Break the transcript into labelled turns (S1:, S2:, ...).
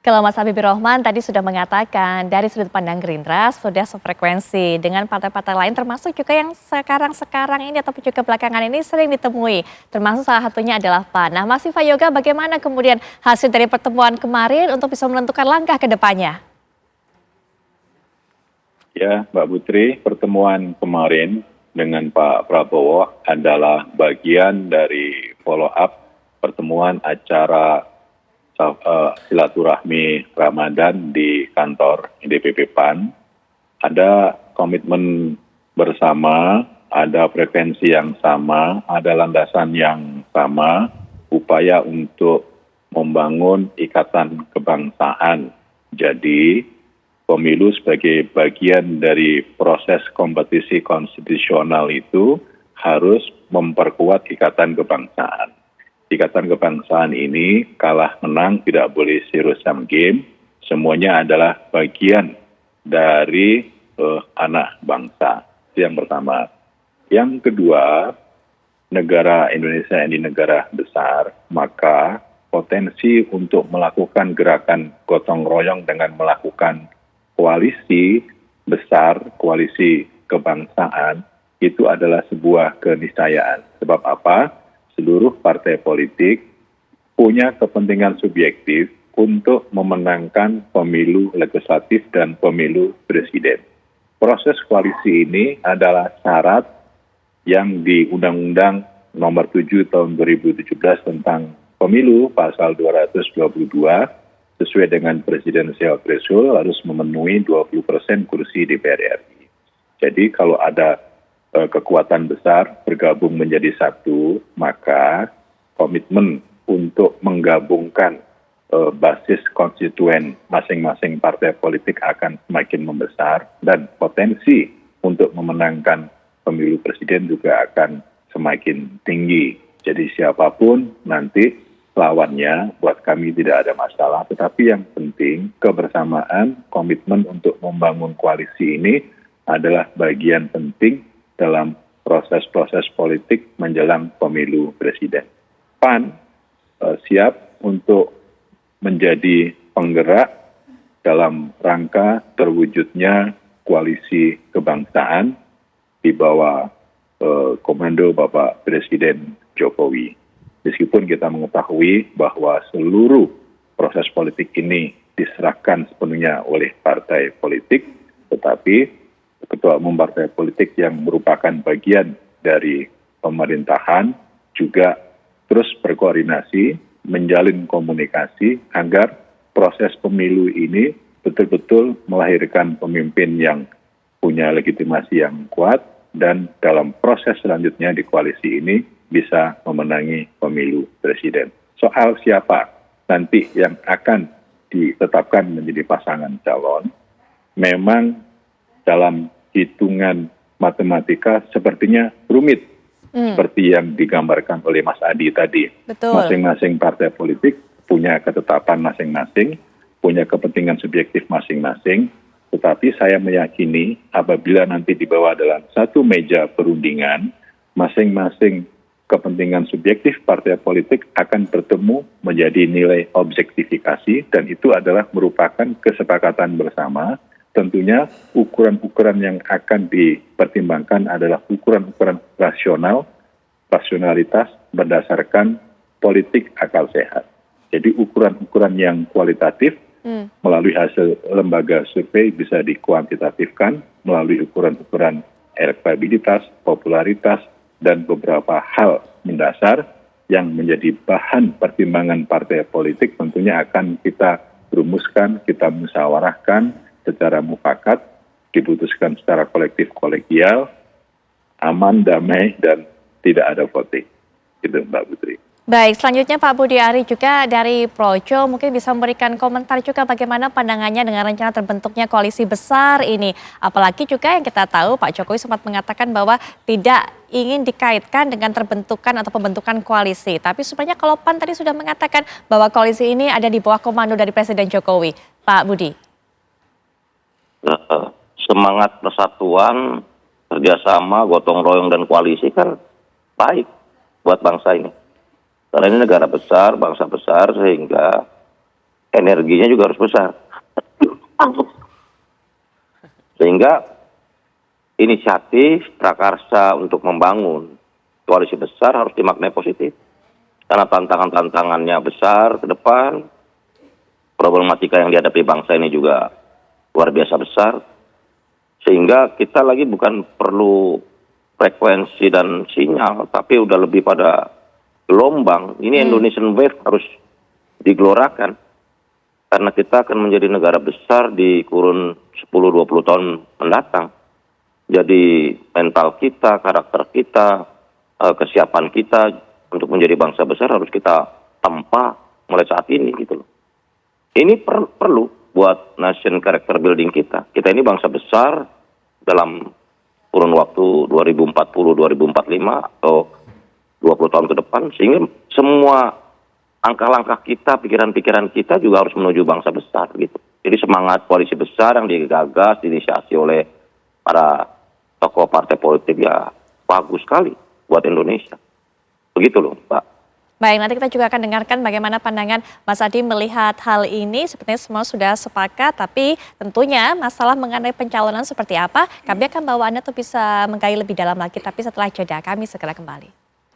S1: Kalau Mas Habibur Rahman tadi sudah mengatakan dari sudut pandang Gerindra sudah sefrekuensi dengan partai-partai lain termasuk juga yang sekarang ini ataupun juga belakangan ini sering ditemui. Termasuk salah satunya adalah PAN. Nah Mas Viva Yoga bagaimana kemudian hasil dari pertemuan kemarin untuk bisa menentukan langkah ke depannya?
S2: Ya Mbak Putri, pertemuan kemarin dengan Pak Prabowo adalah bagian dari follow up pertemuan acara silaturahmi Ramadan di kantor DPP PAN. Ada komitmen bersama, ada frekuensi yang sama, ada landasan yang sama, upaya untuk membangun ikatan kebangsaan. Jadi, pemilu sebagai bagian dari proses kompetisi konstitusional itu harus memperkuat ikatan kebangsaan. Ikatan kebangsaan ini kalah menang tidak boleh zero sum game, semuanya adalah bagian dari anak bangsa. Itu yang pertama. Yang kedua, negara Indonesia ini negara besar, maka potensi untuk melakukan gerakan gotong royong dengan melakukan koalisi besar, koalisi kebangsaan, itu adalah sebuah keniscayaan. Sebab apa? Seluruh partai politik punya kepentingan subjektif untuk memenangkan pemilu legislatif dan pemilu presiden. Proses koalisi ini adalah syarat yang di Undang-Undang Nomor 7 Tahun 2017 tentang Pemilu Pasal 222 sesuai dengan presidensial threshold harus memenuhi 20% kursi DPR RI. Jadi kalau ada kekuatan besar bergabung menjadi satu, maka komitmen untuk menggabungkan basis konstituen masing-masing partai politik akan semakin membesar dan potensi untuk memenangkan pemilu presiden juga akan semakin tinggi. Jadi siapapun nanti lawannya buat kami tidak ada masalah, tetapi yang penting kebersamaan, komitmen untuk membangun koalisi ini adalah bagian penting dalam proses-proses politik menjelang pemilu presiden. PAN siap untuk menjadi penggerak dalam rangka terwujudnya koalisi kebangsaan di bawah komando Bapak Presiden Jokowi. Meskipun kita mengetahui bahwa seluruh proses politik ini diserahkan sepenuhnya oleh partai politik, tetapi ketua umum partai politik yang merupakan bagian dari pemerintahan juga terus berkoordinasi, menjalin komunikasi agar proses pemilu ini betul-betul melahirkan pemimpin yang punya legitimasi yang kuat dan dalam proses selanjutnya di koalisi ini bisa memenangi pemilu presiden. Soal siapa nanti yang akan ditetapkan menjadi pasangan calon, memang dalam hitungan matematika sepertinya rumit, seperti yang digambarkan oleh Mas Adi tadi.
S1: Betul.
S2: Masing-masing partai politik punya ketetapan masing-masing, punya kepentingan subjektif masing-masing, tetapi saya meyakini apabila nanti dibawa dalam satu meja perundingan, masing-masing kepentingan subjektif partai politik akan bertemu menjadi nilai objektifikasi dan itu adalah merupakan kesepakatan bersama. Tentunya ukuran-ukuran yang akan dipertimbangkan adalah ukuran-ukuran rasionalitas berdasarkan politik akal sehat. Jadi ukuran-ukuran yang kualitatif melalui hasil lembaga survei bisa dikuantitatifkan melalui ukuran-ukuran elektabilitas, popularitas, dan beberapa hal mendasar yang menjadi bahan pertimbangan partai politik tentunya akan kita rumuskan, kita musyawarahkan secara mufakat, diputuskan secara kolektif kolegial, aman, damai, dan tidak ada voting. Itu Mbak Putri.
S1: Baik, selanjutnya Pak Budi Ari juga dari Projo mungkin bisa memberikan komentar juga bagaimana pandangannya dengan rencana terbentuknya koalisi besar ini. Apalagi juga yang kita tahu Pak Jokowi sempat mengatakan bahwa tidak ingin dikaitkan dengan terbentukan atau pembentukan koalisi. Tapi sebenarnya kalau PAN tadi sudah mengatakan bahwa koalisi ini ada di bawah komando dari Presiden Jokowi. Pak Budi.
S3: Semangat persatuan, kerjasama, gotong royong dan koalisi kan baik buat bangsa ini. Karena ini negara besar, bangsa besar, sehingga energinya juga harus besar. Sehingga inisiatif prakarsa untuk membangun koalisi besar harus dimaknai positif. Karena tantangan-tantangannya besar ke depan, problematika yang dihadapi bangsa ini juga luar biasa besar. Sehingga kita lagi bukan perlu frekuensi dan sinyal, tapi udah lebih pada gelombang. Ini Indonesian Wave harus digelorakan. Karena kita akan menjadi negara besar di kurun 10-20 tahun mendatang. Jadi mental kita, karakter kita, kesiapan kita untuk menjadi bangsa besar harus kita tempa mulai saat ini gitu loh. Ini perlu buat nation character building kita. Kita ini bangsa besar dalam kurun waktu 2040-2045 atau 20 tahun ke depan. Sehingga semua langkah-langkah kita, pikiran-pikiran kita juga harus menuju bangsa besar gitu. Jadi semangat koalisi besar yang digagas, diinisiasi oleh para tokoh partai politik ya bagus sekali buat Indonesia. Begitu loh, Mbak.
S1: Baik, nanti kita juga akan dengarkan bagaimana pandangan Mas Adi melihat hal ini. Sepertinya semua sudah sepakat, tapi tentunya masalah mengenai pencalonan seperti apa, kami akan bawa Anda tuh bisa menggali lebih dalam lagi. Tapi setelah jeda, kami segera kembali.